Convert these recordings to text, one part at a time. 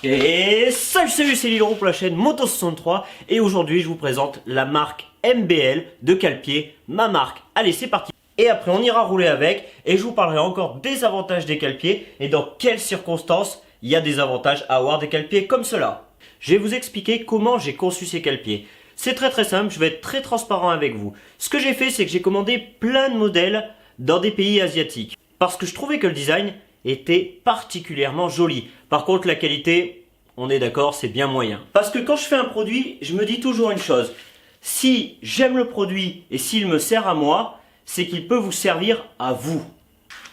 Et salut, c'est Lilro pour la chaîne Moto63 et aujourd'hui je vous présente la marque MBL de cale-pied, ma marque. Allez, c'est parti. Et après on ira rouler avec et je vous parlerai encore des avantages des cale-pieds et dans quelles circonstances il y a des avantages à avoir des cale-pieds comme cela. Je vais vous expliquer comment j'ai conçu ces cale-pieds. C'est très simple, je vais être très transparent avec vous. Ce que j'ai fait, c'est que j'ai commandé plein de modèles dans des pays asiatiques parce que je trouvais que le design était particulièrement joli. Par contre, la qualité, on est d'accord, c'est bien moyen. Parce que quand je fais un produit, je me dis toujours une chose. Si j'aime le produit et s'il me sert à moi, c'est qu'il peut vous servir à vous.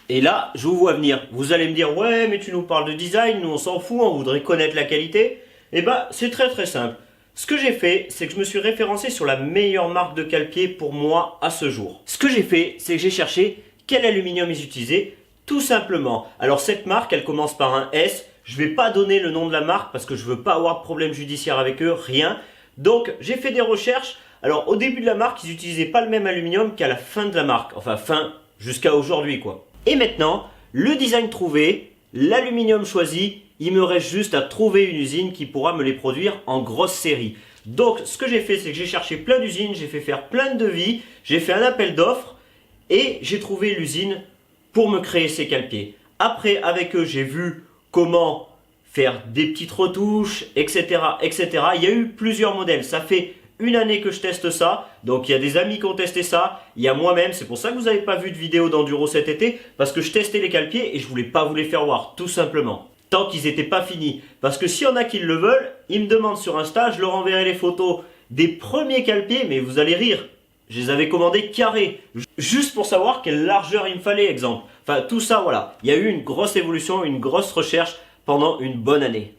Et là, je vous vois venir. Vous allez me dire, ouais, mais tu nous parles de design, nous on s'en fout, on voudrait connaître la qualité. Eh ben, c'est très simple. Ce que j'ai fait, c'est que je me suis référencé sur la meilleure marque de cale-pied pour moi à ce jour. Ce que j'ai fait, c'est que j'ai cherché quel aluminium ils utilisaient. Tout simplement. Alors cette marque, elle commence par un S. Je ne vais pas donner le nom de la marque parce que je ne veux pas avoir de problème judiciaire avec eux, rien. Donc j'ai fait des recherches. Alors au début de la marque, ils n'utilisaient pas le même aluminium qu'à la fin de la marque. Enfin fin jusqu'à aujourd'hui quoi. Et maintenant, le design trouvé, l'aluminium choisi, il me reste juste à trouver une usine qui pourra me les produire en grosse série. Donc ce que j'ai fait, c'est que j'ai cherché plein d'usines, j'ai fait faire plein de devis, j'ai fait un appel d'offres et j'ai trouvé l'usine pour me créer ces cale-pieds. Après, avec eux, j'ai vu comment faire des petites retouches, etc. Il y a eu plusieurs modèles. Ça fait une année que je teste ça. Donc, il y a des amis qui ont testé ça. Il y a moi-même. C'est pour ça que vous n'avez pas vu de vidéo d'enduro cet été. Parce que je testais les cale-pieds et je voulais pas vous les faire voir. Tout simplement. Tant qu'ils n'étaient pas finis. Parce que s'il y en a qui le veulent, ils me demandent sur Insta. Je leur enverrai les photos des premiers cale-pieds. Mais vous allez rire. Je les avais commandés carrés, juste pour savoir quelle largeur il me fallait, exemple. Enfin, tout ça, voilà. Il y a eu une grosse évolution, une grosse recherche pendant une bonne année.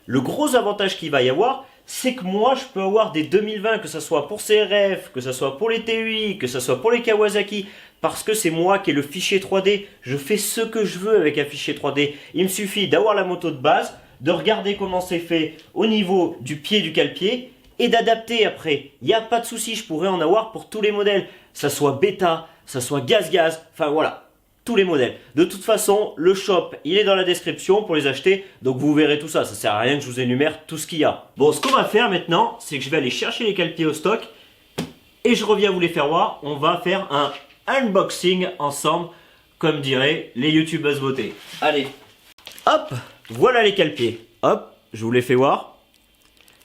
Le gros avantage qu'il va y avoir, c'est que moi, je peux avoir des 2020, que ce soit pour CRF, que ce soit pour les TUI, que ce soit pour les Kawasaki, parce que c'est moi qui ai le fichier 3D. Je fais ce que je veux avec un fichier 3D. Il me suffit d'avoir la moto de base, de regarder comment c'est fait au niveau du pied du cale-pied, et d'adapter après. Il n'y a pas de souci, je pourrais en avoir pour tous les modèles. Ça soit bêta, ça soit gaz, enfin voilà, tous les modèles. De toute façon, le shop, il est dans la description pour les acheter, donc vous verrez tout ça. Ça sert à rien que je vous énumère tout ce qu'il y a. Bon, ce qu'on va faire maintenant, c'est que je vais aller chercher les cale-pieds au stock et je reviens vous les faire voir. On va faire un unboxing ensemble, comme diraient les youtubeuses beauté. Allez, hop, voilà les cale-pieds. Hop, je vous les fais voir.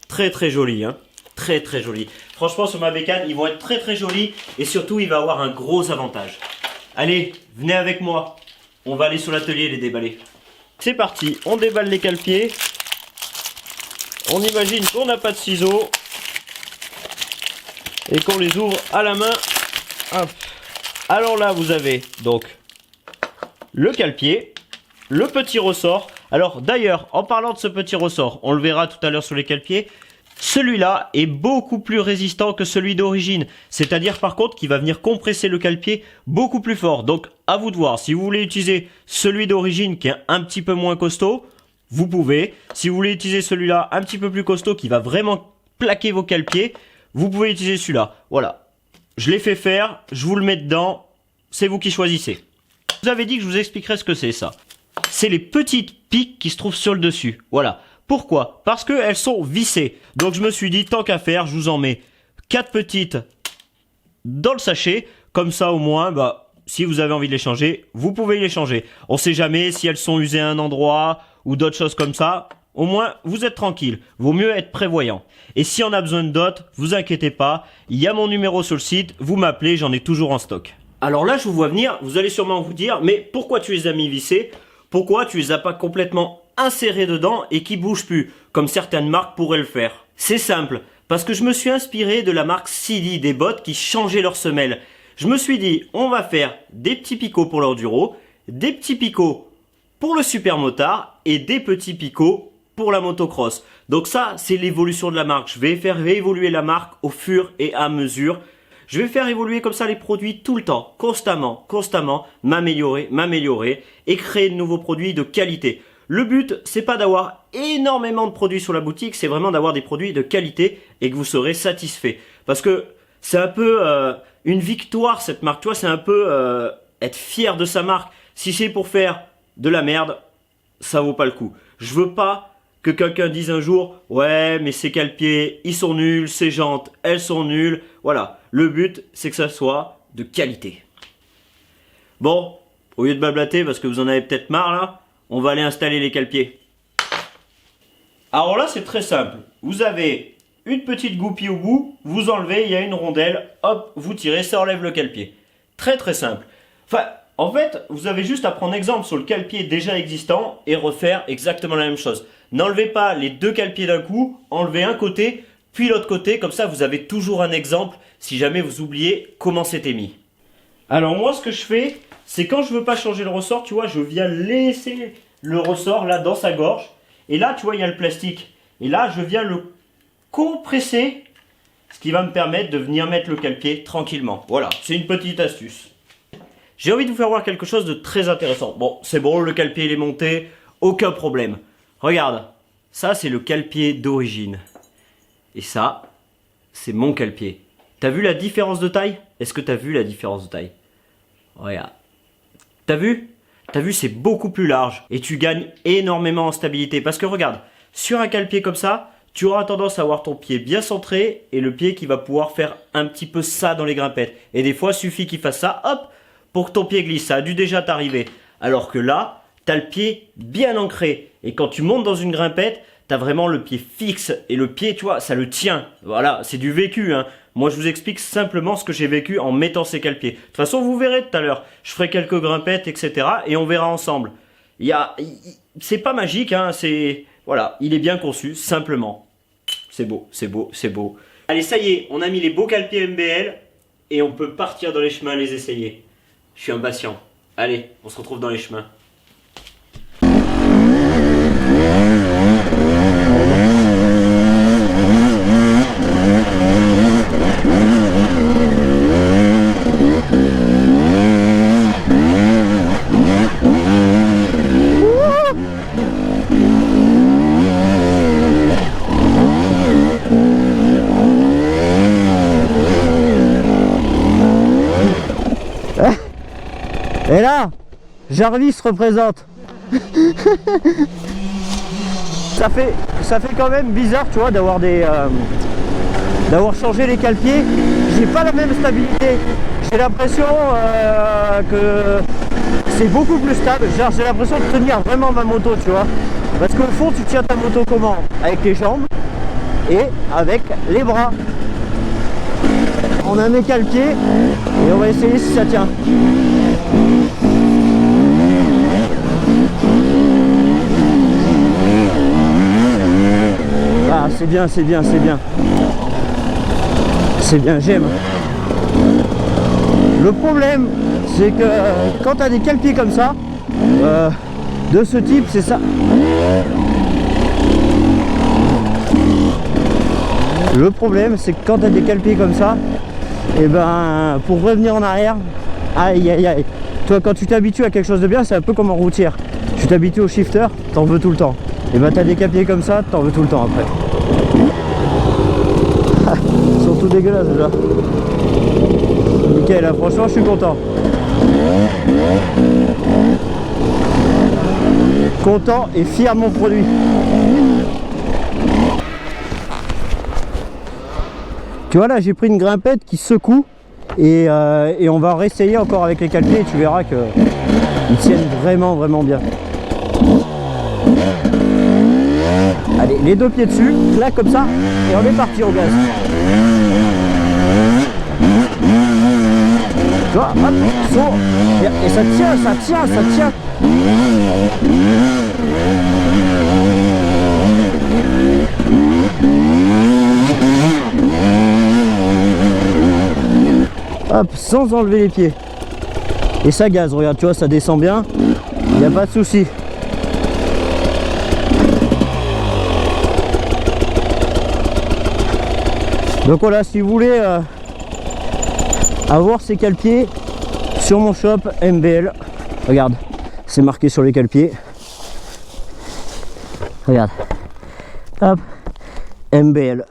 Très joli, hein. Très joli. Franchement, sur ma bécane, ils vont être très jolis et surtout, il va avoir un gros avantage. Allez, venez avec moi. On va aller sur l'atelier et les déballer. C'est parti, on déballe les cale-pieds. On imagine qu'on n'a pas de ciseaux et qu'on les ouvre à la main. Hop. Alors là, vous avez donc le cale-pied, le petit ressort. Alors d'ailleurs, en parlant de ce petit ressort, on le verra tout à l'heure sur les cale-pieds, celui-là est beaucoup plus résistant que celui d'origine. C'est-à-dire par contre qu'il va venir compresser le cale-pied beaucoup plus fort. Donc à vous de voir, si vous voulez utiliser celui d'origine qui est un petit peu moins costaud, vous pouvez. Si vous voulez utiliser celui-là un petit peu plus costaud qui va vraiment plaquer vos cale-pieds, vous pouvez utiliser celui-là. Voilà, je l'ai fait faire, je vous le mets dedans, c'est vous qui choisissez. Je vous avais dit que je vous expliquerai ce que c'est ça. C'est les petites piques qui se trouvent sur le dessus. Voilà. Pourquoi? Parce qu'elles sont vissées. Donc je me suis dit, tant qu'à faire, je vous en mets 4 petites dans le sachet. Comme ça au moins, si vous avez envie de les changer, vous pouvez les changer. On sait jamais si elles sont usées à un endroit ou d'autres choses comme ça. Au moins, vous êtes tranquille. Vaut mieux être prévoyant. Et si on a besoin d'autres, vous inquiétez pas. Il y a mon numéro sur le site. Vous m'appelez, j'en ai toujours en stock. Alors là, je vous vois venir. Vous allez sûrement vous dire, mais pourquoi tu les as mis vissés? Pourquoi tu les as pas complètement insérés dedans et qui bougent plus, comme certaines marques pourraient le faire? C'est simple, parce que je me suis inspiré de la marque Silly, des bottes qui changeaient leurs semelles. Je me suis dit, on va faire des petits picots pour l'enduro, des petits picots pour le super motard et des petits picots pour la motocross. Donc ça, c'est l'évolution de la marque. Je vais faire évoluer la marque au fur et à mesure. Je vais faire évoluer comme ça les produits tout le temps, constamment, m'améliorer et créer de nouveaux produits de qualité. Le but, c'est pas d'avoir énormément de produits sur la boutique, c'est vraiment d'avoir des produits de qualité et que vous serez satisfait. Parce que c'est un peu une victoire cette marque, tu vois, c'est un peu être fier de sa marque. Si c'est pour faire de la merde, ça vaut pas le coup. Je veux pas que quelqu'un dise un jour « Ouais, mais ces cale-pieds, ils sont nuls, ces jantes, elles sont nulles. » Voilà, le but, c'est que ça soit de qualité. Bon, au lieu de blablater, parce que vous en avez peut-être marre là, on va aller installer les cale-pieds. Alors là, c'est très simple. Vous avez une petite goupille au bout, vous enlevez, il y a une rondelle, hop, vous tirez, ça enlève le cale-pied. Très très simple. Enfin, en fait, vous avez juste à prendre exemple sur le cale-pied déjà existant et refaire exactement la même chose. N'enlevez pas les deux cale-pieds d'un coup, enlevez un côté, puis l'autre côté, comme ça vous avez toujours un exemple si jamais vous oubliez comment c'était mis. Alors moi, ce que je fais, c'est quand je veux pas changer le ressort, tu vois, je viens laisser le ressort là dans sa gorge. Et là, tu vois, il y a le plastique. Et là, je viens le compresser, ce qui va me permettre de venir mettre le cale-pied tranquillement. Voilà, c'est une petite astuce. J'ai envie de vous faire voir quelque chose de très intéressant. Bon, c'est bon, le cale-pied il est monté, aucun problème. Regarde, ça c'est le cale-pied d'origine. Et ça, c'est mon cale-pied. T'as vu la différence de taille? Est-ce que t'as vu la différence de taille? Regarde. T'as vu? T'as vu, c'est beaucoup plus large. Et tu gagnes énormément en stabilité. Parce que regarde, sur un cale-pied comme ça, tu auras tendance à avoir ton pied bien centré et le pied qui va pouvoir faire un petit peu ça dans les grimpettes. Et des fois, il suffit qu'il fasse ça, hop, pour que ton pied glisse. Ça a dû déjà t'arriver. Alors que là, tu as le pied bien ancré. Et quand tu montes dans une grimpette, tu as vraiment le pied fixe. Et le pied, tu vois, ça le tient. Voilà, c'est du vécu, hein. Moi, je vous explique simplement ce que j'ai vécu en mettant ces cale-pieds. De toute façon, vous verrez tout à l'heure. Je ferai quelques grimpettes, etc. Et on verra ensemble. C'est pas magique, hein. Voilà, il est bien conçu, simplement. C'est beau, c'est beau, c'est beau. Allez, ça y est, on a mis les beaux cale-pieds MBL. Et on peut partir dans les chemins, les essayer. Je suis impatient. Allez, on se retrouve dans les chemins. Et là, Jarvis représente. ça fait quand même bizarre, tu vois, d'avoir changé les cale-pieds. J'ai pas la même stabilité. J'ai l'impression que c'est beaucoup plus stable. J'ai l'impression de tenir vraiment ma moto, tu vois. Parce qu'au fond, tu tiens ta moto comment? Avec les jambes et avec les bras. On a mes cale-pieds et on va essayer si ça tient. Ah, c'est bien, c'est bien, c'est bien. C'est bien, j'aime. Le problème, c'est que quand tu as des cale-pieds comme ça, de ce type, c'est ça. Le problème, c'est que quand tu as des cale-pieds comme ça, et ben, pour revenir en arrière, aïe aïe aïe. Toi, quand tu t'habitues à quelque chose de bien, c'est un peu comme en routière. Tu t'habitues au shifter, t'en veux tout le temps. Et ben, t'as des cale-pieds comme ça, t'en veux tout le temps après. Ils sont tout dégueulasses déjà. Nickel, là, franchement, je suis content. Content et fier de mon produit. Tu vois là, j'ai pris une grimpette qui secoue et on va réessayer encore avec les cale-pieds et tu verras qu'ils tiennent vraiment vraiment bien. Allez, les deux pieds dessus, clac comme ça et on est parti au gaz. Tu vois, hop, saut, et ça tient, ça tient, ça tient. Hop, sans enlever les pieds. Et ça gaze, regarde, tu vois, ça descend bien. Il n'y a pas de souci. Donc voilà, si vous voulez avoir ces cale-pieds sur mon shop MBL, regarde, c'est marqué sur les cale-pieds. Regarde, hop, MBL.